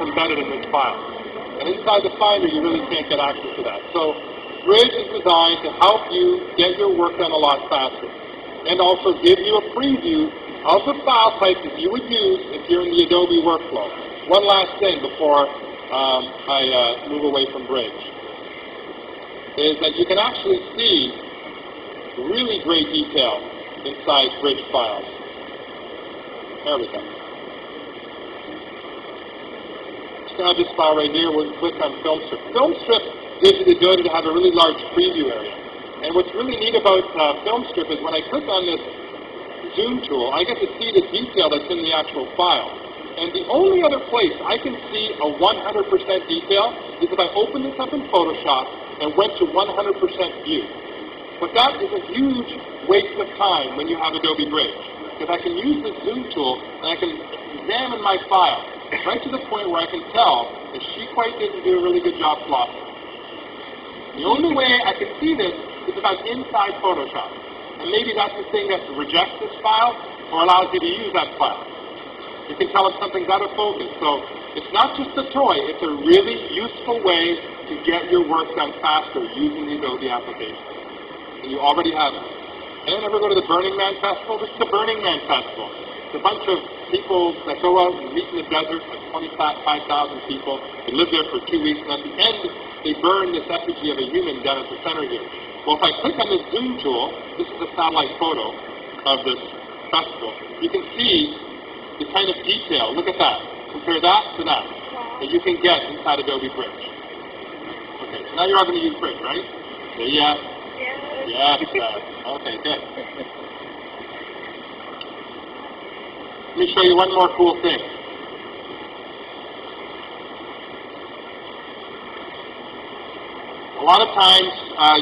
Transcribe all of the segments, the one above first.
embedded in this file. And inside the Finder, you really can't get access to that. So Bridge is designed to help you get your work done a lot faster, and also give you a preview of the file types that you would use if you're in the Adobe workflow. One last thing before I move away from Bridge is that you can actually see really great detail inside Bridge files. There we go. Just grab this file right here. We'll click on Film Strip. Film Strip gives you the ability to have a really large preview area. And what's really neat about Film Strip is when I click on this zoom tool, I get to see the detail that's in the actual file. And the only other place I can see a 100% detail is if I open this up in Photoshop and went to 100% view. But that is a huge waste of time when you have Adobe Bridge, because I can use the zoom tool and I can examine my file right to the point where I can tell that she quite didn't do a really good job flossing. The only way I can see this is if I'm inside Photoshop. And maybe that's the thing that rejects this file or allows you to use that file. You can tell if something's out of focus. So it's not just a toy, it's a really useful way to get your work done faster using the Adobe application. And you already have it. Anyone ever go to the Burning Man Festival? This is the Burning Man Festival. It's a bunch of people that go out and meet in the desert, like 25,000 people. They live there for 2 weeks, and at the end, they burn this effigy of a human down at the center here. Well, if I click on this zoom tool, this is a satellite photo of this festival. You can see the kind of detail. Look at that. Compare that to that you can get inside Adobe Bridge. Okay, so now you're all going to use Bridge, right? Say yes. Yes. Okay, good. Let me show you one more cool thing. A lot of times,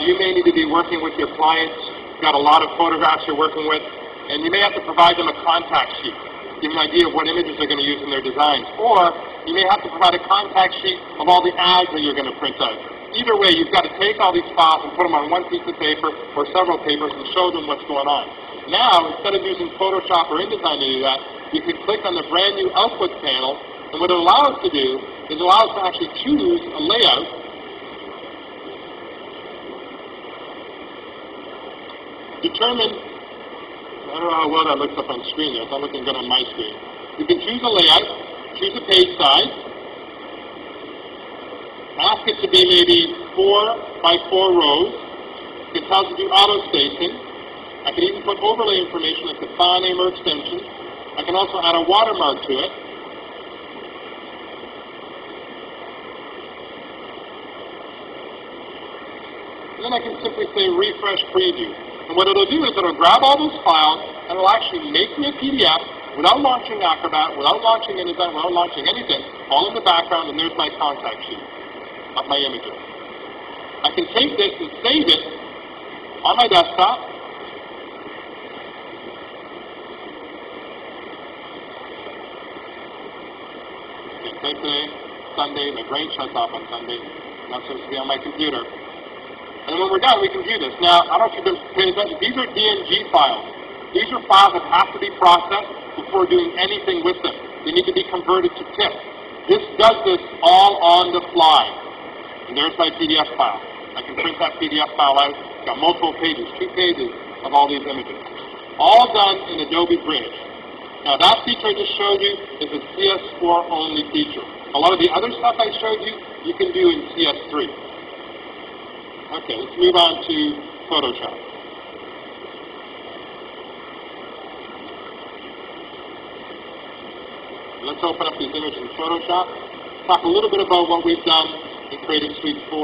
you may need to be working with your clients. You've got a lot of photographs you're working with, and you may have to provide them a contact sheet, give them an idea of what images they're going to use in their designs. Or you may have to provide a contact sheet of all the ads that you're going to print out. Either way, you've got to take all these files and put them on one piece of paper or several papers and show them what's going on. Now, instead of using Photoshop or InDesign to do that, you can click on the brand new Output panel, and what it allows to do is it allows to actually choose a layout determine, I don't know how well that looks up on screen there, it's not looking good on my screen. You can choose a layout, choose a page size, ask it to be maybe 4 by 4 rows. It tells you to do auto spacing. I can even put overlay information like the file name or extension. I can also add a watermark to it. And then I can simply say refresh preview. And what it'll do is it'll grab all those files and it'll actually make me a PDF without launching Acrobat, without launching InDesign, without launching anything, all in the background, and there's my contact sheet of my images. I can take this and save it on my desktop. Okay, today, Sunday, my brain shuts off on Sunday. I'm not supposed to be on my computer. And when we're done, we can view this. Now, I don't know if you've been paying attention. These are DNG files. These are files that have to be processed before doing anything with them. They need to be converted to TIFF. This does this all on the fly. And there's my PDF file. I can print that PDF file out. It's got multiple pages, 2 pages of all these images. All done in Adobe Bridge. Now, that feature I just showed you is a CS4 only feature. A lot of the other stuff I showed you, you can do in CS3. Okay, let's move on to Photoshop. Let's open up these images in Photoshop. Talk a little bit about what we've done in Creative Suite 4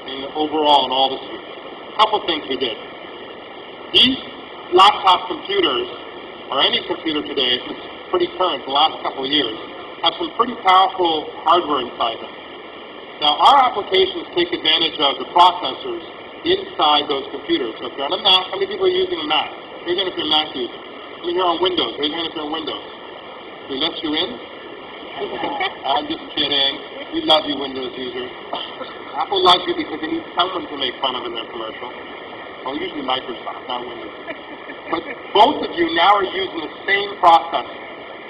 and overall in all the suites. A couple things we did. These laptop computers, or any computer today, if it's pretty current, the last couple of years, have some pretty powerful hardware inside them. Now, our applications take advantage of the processors inside those computers. So if you're on a Mac, how many people are using a Mac? Raise your hand if you're a Mac user. How many are on Windows? Raise your hand if you're on Windows. We let you in? I'm just kidding. We love you, Windows users. Apple loves you because they need someone to make fun of in their commercial. Well, usually Microsoft, not Windows. But both of you now are using the same processor,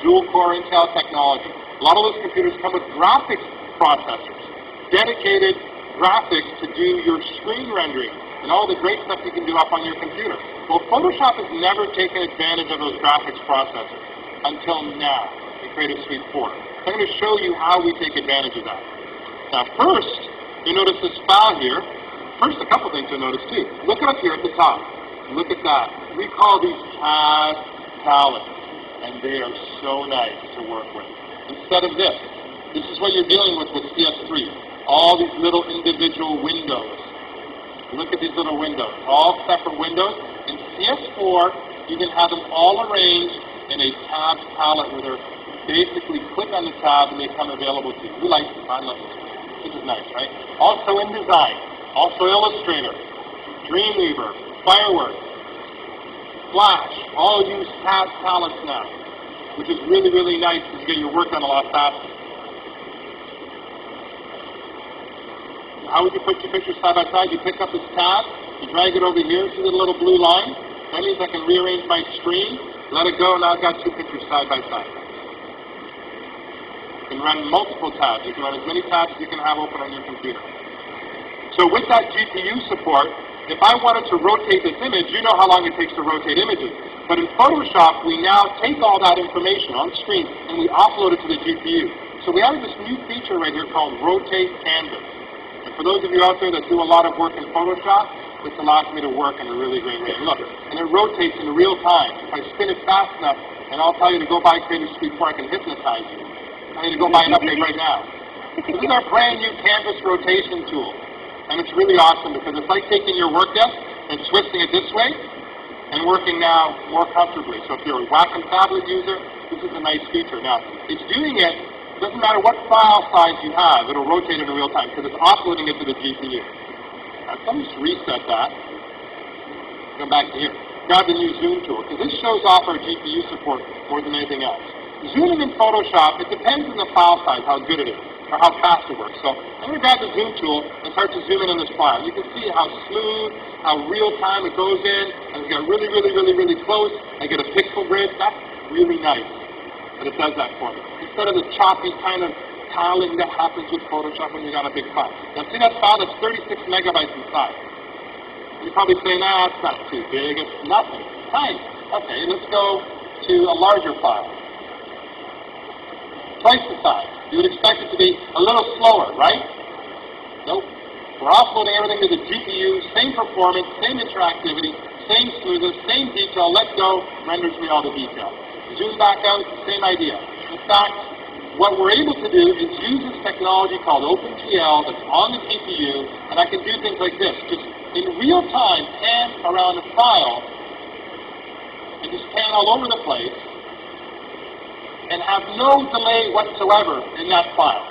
dual-core Intel technology. A lot of those computers come with graphics processors, dedicated graphics to do your screen rendering and all the great stuff you can do up on your computer. Well, Photoshop has never taken advantage of those graphics processors until now in Creative Suite 4. So I'm going to show you how we take advantage of that. Now, first, you notice this file here. First, a couple things you'll notice too. Look up here at the top. Look at that. We call these CAD palettes, and they are so nice to work with. Instead of this is what you're dealing with CS3. All these little individual windows. Look at these little windows, all separate windows. In CS4, you can have them all arranged in a tab palette where they're basically click on the tab and they become available to you. We like this. I love this. This is nice, right? Also InDesign, also Illustrator, Dreamweaver, Fireworks, Flash, all use tab palettes now, which is really, really nice because you get your work done a lot faster. How would you put your pictures side by side? You pick up this tab, you drag it over here, see the little blue line? That means I can rearrange my screen, let it go, and now I've got two pictures side by side. You can run multiple tabs. You can run as many tabs as you can have open on your computer. So with that GPU support, if I wanted to rotate this image, you know how long it takes to rotate images. But in Photoshop, we now take all that information on screen and we offload it to the GPU. So we added this new feature right here called Rotate Canvas. And for those of you out there that do a lot of work in Photoshop, this allows me to work in a really great way. Look, and it rotates in real time. If I spin it fast enough, and I'll tell you to go buy Creative Suite 4, I can hypnotize you. I need to go buy an update right now. This is our brand new canvas rotation tool. And it's really awesome because it's like taking your work desk and twisting it this way and working now more comfortably. So if you're a Wacom tablet user, this is a nice feature. Now, it's doing it, doesn't matter what file size you have, it'll rotate it in real time because it's offloading it to the GPU. Now, let me just reset that. Come back to here. Grab the new Zoom tool because this shows off our GPU support more than anything else. Zooming in Photoshop, it depends on the file size, how good it is, or how fast it works. So I'm going to grab the Zoom tool and start to zoom in on this file. You can see how smooth, how real time it goes in, and it's got really, really, really, really close. I get a pixel grid. That's really nice that it does that for me. Instead of the choppy kind of tiling that happens with Photoshop when you got a big file. Now see that file that's 36 megabytes in size. You're probably saying, nah, it's not too big. It's nothing. It's tiny. Okay, let's go to a larger file. Twice the size. You would expect it to be a little slower, right? Nope. We're offloading everything to the GPU, same performance, same interactivity, same smoothness, same detail. Let go, renders me all the detail. Zoom back out, same idea. In fact, what we're able to do is use this technology called OpenGL that's on the GPU, and I can do things like this. Just in real time, pan around a file, and just pan all over the place, and have no delay whatsoever in that file.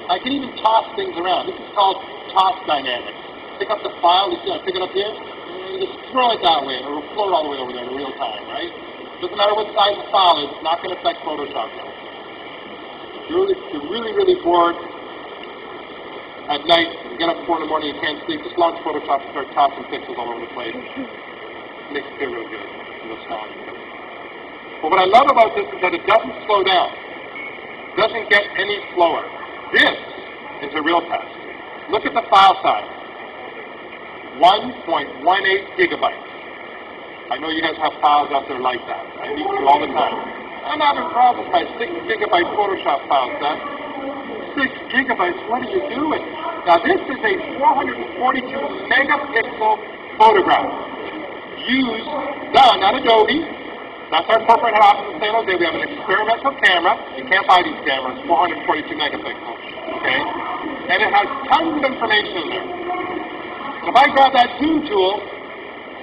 I can even toss things around. This is called toss dynamics. Pick up the file, you see I pick it up here, and just throw it that way, and it will float all the way over there in real time, right? Doesn't matter what size the file is, it's not going to affect Photoshop though. If you're really, really bored at night, you get up 4 in the morning, you can't sleep, just launch Photoshop and start tossing pixels all over the place. It makes it feel real good. Real strong. But what I love about this is that it doesn't slow down. It doesn't get any slower. This is a real test. Look at the file size. 1.18 gigabytes. I know you guys have files out there like that. I need to all the time. I'm having problems with my 6 gigabyte Photoshop file set. 6 gigabytes, what are you doing? Now this is a 442 megapixel photograph. Done at Adobe. That's our corporate head office in San Jose. We have an experimental camera. You can't buy these cameras, 442 megapixels, okay? And it has tons of information in there. And if I grab that zoom tool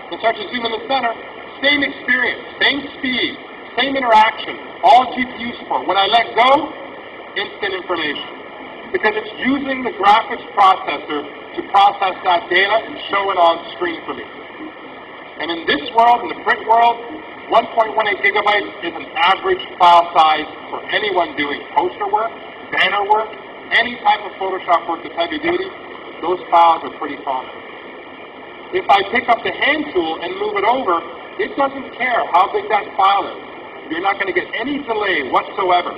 and start to zoom in the center, same experience, same speed, same interaction, all GPU support. When I let go, instant information. Because it's using the graphics processor to process that data and show it on screen for me. And in this world, in the print world, 1.18 gigabytes is an average file size for anyone doing poster work, banner work, any type of Photoshop work that's heavy duty. Those files are pretty common. If I pick up the hand tool and move it over, it doesn't care how big that file is. You're not going to get any delay whatsoever.